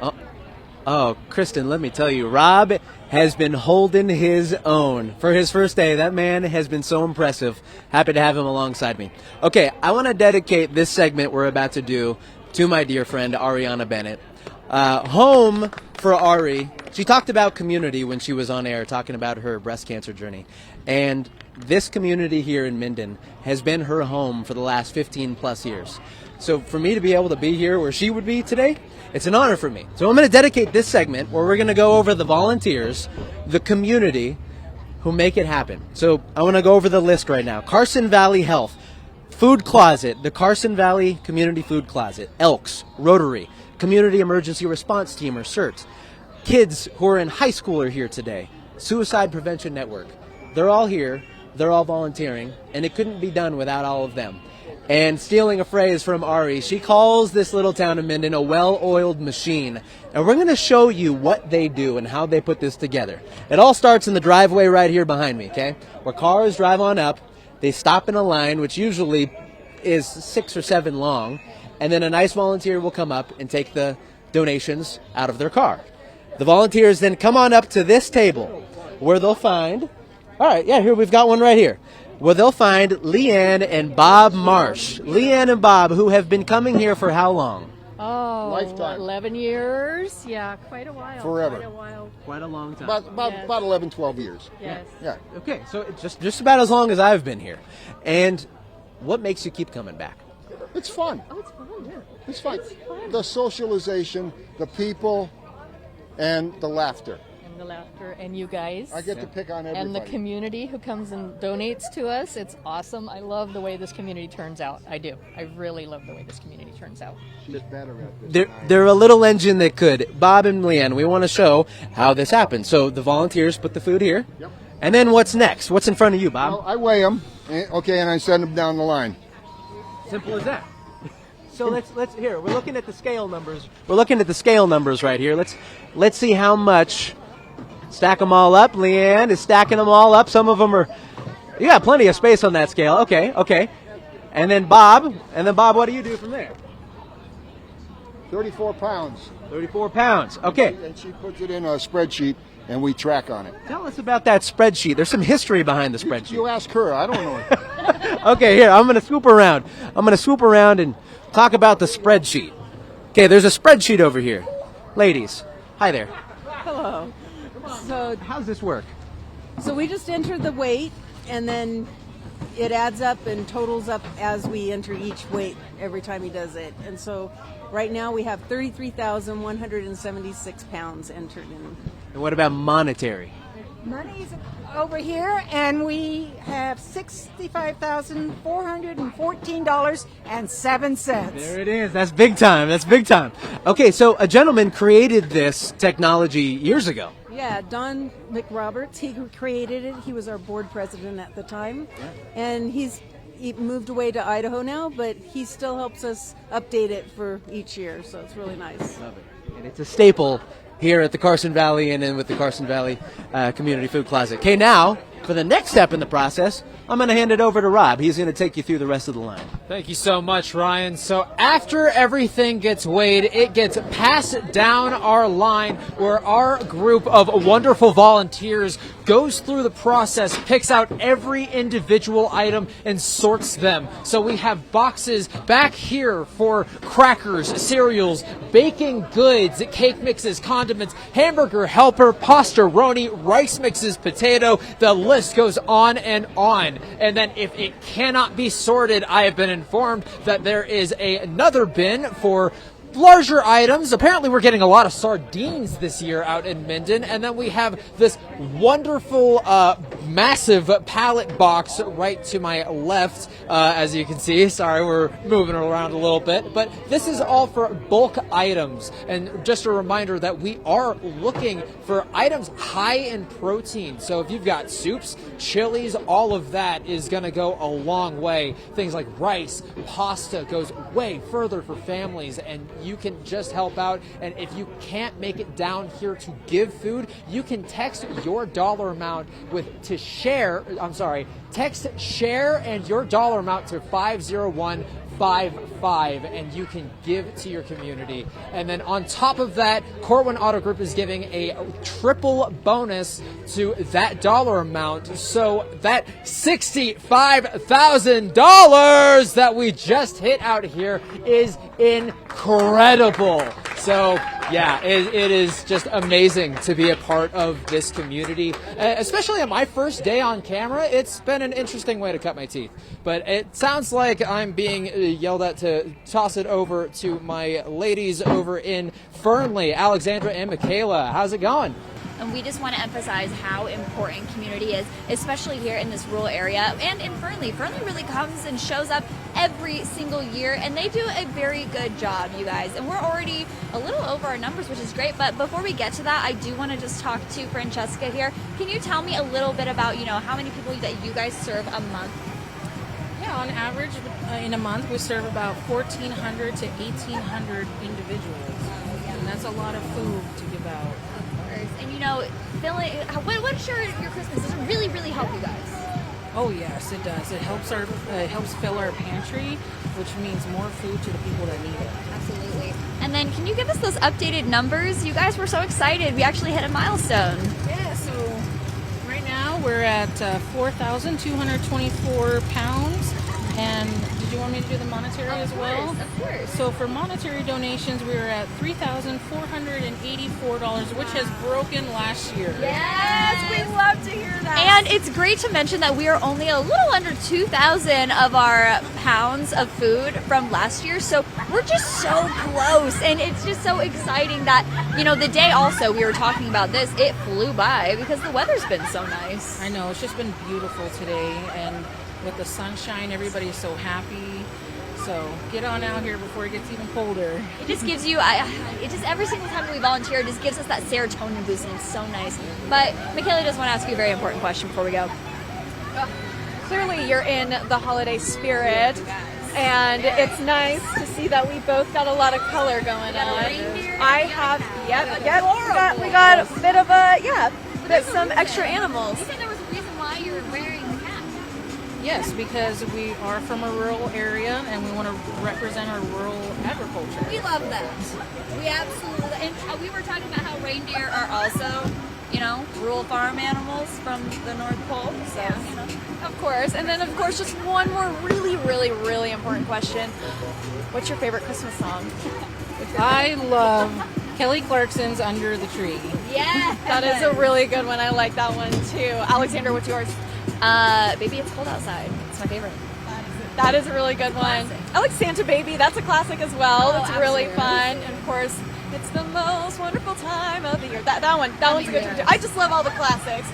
Oh, oh, Kristen, let me tell you, Rob has been holding his own for his first day. That man has been so impressive. Happy to have him alongside me. Okay, I want to dedicate this segment we're about to do to my dear friend Ariana Bennett. Home for Ari. She talked about community when she was on air, talking about her breast cancer journey. And this community here in Minden has been her home for the last 15 plus years. So for me to be able to be here where she would be today, it's an honor for me. So I'm going to dedicate this segment where we're going to go over the volunteers, the community who make it happen. So I want to go over the list right now. Carson Valley Health, Food Closet, the Carson Valley Community Food Closet, Elks, Rotary, Community Emergency Response Team or CERT. Kids who are in high school are here today. Suicide Prevention Network. They're all here. They're all volunteering. And it couldn't be done without all of them. And stealing a phrase from Ari, she calls this little town of Minden a well-oiled machine. And we're going to show you what they do and how they put this together. It all starts in the driveway right here behind me, okay? Where cars drive on up. They stop in a line, which usually is 6 or 7 long. And then a nice volunteer will come up and take the donations out of their car. The volunteers then come on up to this table where they'll find, all right, yeah, here we've got one right here, where they'll find Leanne and Bob Marsh. Leanne and Bob, who have been coming here for how long? Oh, Lifetime. 11 years. Yeah, quite a while. Forever. Quite a while. Quite a long time. About 11, 12 years. Yes. Yeah. Okay, so it's just about as long as I've been here. And what makes you keep coming back? It's fun. Oh, it's fun. Yeah. It's fun. It's fun. The socialization, the people, and the laughter. And the laughter, and you guys. I get to pick on everybody. And the community who comes and donates to us. It's awesome. I love the way this community turns out. I do. I really love the way this community turns out. She's better at this. They're a little engine that could. Bob and Leanne, we want to show how this happens. So the volunteers put the food here. Yep. And then what's next? What's in front of you, Bob? Well, I weigh them, okay, and I send them down the line. Simple as that. So let's here. We're looking at the scale numbers. We're looking at the scale numbers right here. Let's see how much. Stack them all up. Leanne is stacking them all up. Some of them are. You got plenty of space on that scale. Okay. And then Bob. What do you do from there? 34 pounds. 34 pounds. Okay. And she puts it in a spreadsheet, and we track on it. Tell us about that spreadsheet. There's some history behind the spreadsheet. You ask her. I don't know. Okay, here, I'm going to swoop around. And talk about the spreadsheet. Okay, there's a spreadsheet over here. Ladies, hi there. Hello. So How's this work? we just enter the weight, and then it adds up and totals up as we enter each weight every time he does it. And so right now we have 33,176 pounds entered in. And what about monetary? Money's over here, and we have $65,414.07. There it is. That's big time. Okay, so a gentleman created this technology years ago. Yeah, Don McRoberts, he created it. He was our board president at the time. And he moved away to Idaho now, but he still helps us update it for each year, so it's really nice. Love it. And it's a staple here at the Carson Valley and with the Carson Valley Community Food Closet. Okay, now, for the next step in the process, I'm going to hand it over to Rob. He's going to take you through the rest of the line. Thank you so much, Ryan. So after everything gets weighed, it gets passed down our line where our group of wonderful volunteers goes through the process, picks out every individual item, and sorts them. So we have boxes back here for crackers, cereals, baking goods, cake mixes, condiments, hamburger helper, pasta roni, rice mixes, potato. The list goes on and on. And then if it cannot be sorted, I have been informed that there is another bin for larger items. Apparently we're getting a lot of sardines this year out in Minden. And then we have this wonderful, massive pallet box right to my left, as you can see. Sorry, we're moving around a little bit. But this is all for bulk items. And just a reminder that we are looking for items high in protein. So if you've got soups, chilies, all of that is going to go a long way. Things like rice, pasta goes way further for families, and you can just help out. And if you can't make it down here to give food, you can text your dollar amount text share and your dollar amount to 501 655 and you can give to your community. And then on top of that, Corwin Auto Group is giving a triple bonus to that dollar amount. So that $65,000 that we just hit out here is incredible. So yeah, it is just amazing to be a part of this community, especially on my first day on camera. It's been an interesting way to cut my teeth, but it sounds like I'm being yelled at to toss it over to my ladies over in Fernley, Alexandra and Michaela. How's it going? And we just want to emphasize how important community is, especially here in this rural area and in Fernley. Fernley really comes and shows up every single year, and they do a very good job, you guys. And we're already a little over our numbers, which is great. But before we get to that, I do want to just talk to Francesca here. Can you tell me a little bit about, how many people that you guys serve a month? Yeah, on average, in a month, we serve about 1,400 to 1,800 individuals. And that's a lot of food to give out. And what's your Christmas? Does it really, really help you guys? Oh yes, it does. It helps fill our pantry, which means more food to the people that need it. Absolutely. And then can you give us those updated numbers? You guys were so excited. We actually hit a milestone. Yeah, so right now we're at 4,224 pounds. And did you want me to do the monetary as well? Of course. So for monetary donations, we were at $3,484, which has broken last year. Yes, we love to hear that. And it's great to mention that we are only a little under 2,000 of our pounds of food from last year. So we're just so close. And it's just so exciting that, the day also we were talking about this, it flew by because the weather's been so nice. I know, it's just been beautiful today. And with the sunshine, everybody's so happy. So get on out here before it gets even colder. It just gives you, every single time that we volunteer, it just gives us that serotonin boost, and it's so nice. But Michaela does want to ask you a very important question before we go. Clearly you're in the holiday spirit, and it's nice to see that we both got a lot of color going on. I have, we got a bit of some extra animals. You said there was a reason why you were wearing the cap. Yes, because we are from a rural area and we want to represent our rural agriculture. We love that. We absolutely, and we were talking about how reindeer are also, rural farm animals from the North Pole. So, Of course. And then, of course, just one more really, really, really important question. What's your favorite Christmas song? I love Kelly Clarkson's Under the Tree. Yeah. That is a really good one. I like that one, too. Alexander, what's yours? Baby, It's Cold Outside. It's my favorite. That is a really good one. I like Santa Baby. That's a classic as well. That's really fun. And of course, it's the most wonderful time of the year. That one's good too. I just love all the classics.